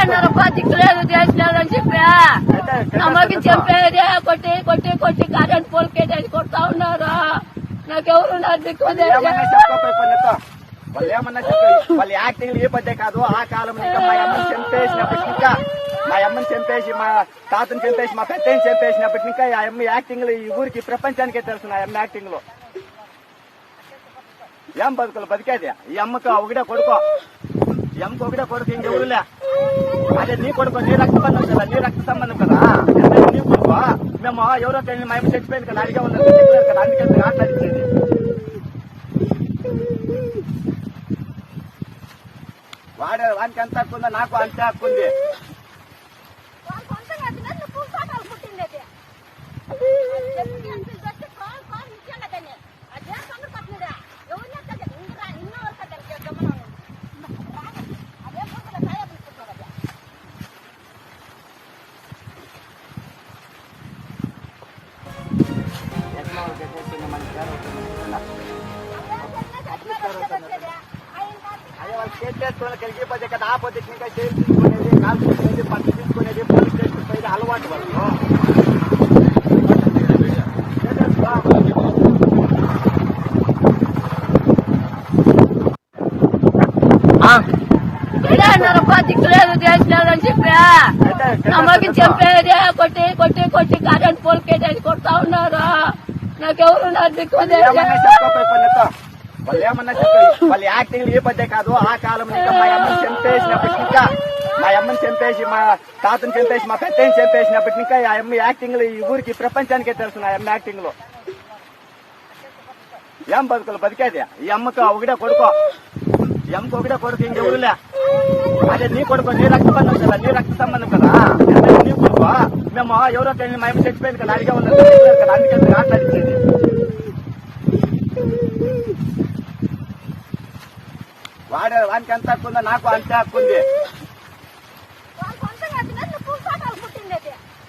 అన్నారప్ప దిక్కులేదు చేసినారని చెప్పా నమ్మకి చెప్పేదే కొట్టి కొట్టి కొట్టి కరెంట్ పోల్ కేటాయి కొడతా ఉన్నారు. నాకెవరున్నారు దిక్కు వాళ్ళు ఏమన్నా చెప్పి వాళ్ళ యాక్టింగ్ ఏ పద్దే కాదు. ఆ కాలం ఇంకా మా అమ్మని చంపేసినప్పటికి ఇంకా మా అమ్మని చంపేసి మా తాతను చంపేసి మా పెద్దని చంపేసినప్పటికి ఇంకా ఆ అమ్మ యాక్టింగ్ లో ఈ ఊరికి ప్రపంచానికే తెలుసు. ఆ అమ్మ యాక్టింగ్ లో ఏం బతుకులు బతికేది. ఈ అమ్మకు ఒకటే కొడుకో, ఈ అమ్మకు ఒకటే కొడుకు ఇంకెవరులే. అదే నీ కొడుకో, నీ రక్త సంబంధం కదా, నీ రక్త సంబంధం కదా. నీ కొడుకో మేము ఎవరో తెలియని మా అమ్మ చచ్చిపోయింది కదా, అడిగే ఉన్నది కదా, అందుకే ఆటలాడించేది. వానికి ఎంత హక్కు ఉందో నాకు అంతే హక్కు ఉంది. అదే వాళ్ళు కేసు చేసుకుని కలిగిపోతే కదా, ఆపోతే ఇంకా కేసు తీసుకునేది, కాల్ తీసుకునేది, పట్టు తీసుకునేది, పోలీస్ స్టేషన్ పోయేది అలవాటు వాళ్ళు. అన్నారప్ప దిక్కులేదు చేసినారని చెప్పా నమ్మకి చెప్పేదే కొట్టి కొట్టి కొట్టి కరెంట్ పోల్ కేటాయి కొడతా ఉన్నారు. నాకెవరున్నారు దిక్కు వాళ్ళు ఏమన్నా చెప్పి వాళ్ళ యాక్టింగ్ ఏ పద్దే కాదు. ఆ కాలం ఇంకా మా అమ్మని చంపేసినప్పటికి ఇంకా మా అమ్మని చంపేసి మా తాతను చంపేసి మా పెద్దని చంపేసినప్పటికి ఇంకా ఆ అమ్మ యాక్టింగ్ లో ఈ ఊరికి ప్రపంచానికే తెలుసు. ఆ అమ్మ యాక్టింగ్ లో ఏం బతుకులు బతికేది. ఈ అమ్మకు ఒకటే కొడుకో, ఈ అమ్మకు ఒకటే కొడుకు ఇంకెవరులే. అదే నీ కొడుకో, నీ రక్త సంబంధం కదా, నీ రక్త సంబంధం కదా. నీ కొడుకో మేము ఎవరో తెలియని మా అమ్మ చచ్చిపోయింది కదా, అడిగే ఉన్నది కదా, అందుకే ఆటలాడించేది. వానికి ఎంత హక్కు ఉందో నాకు అంతే హక్కు ఉంది.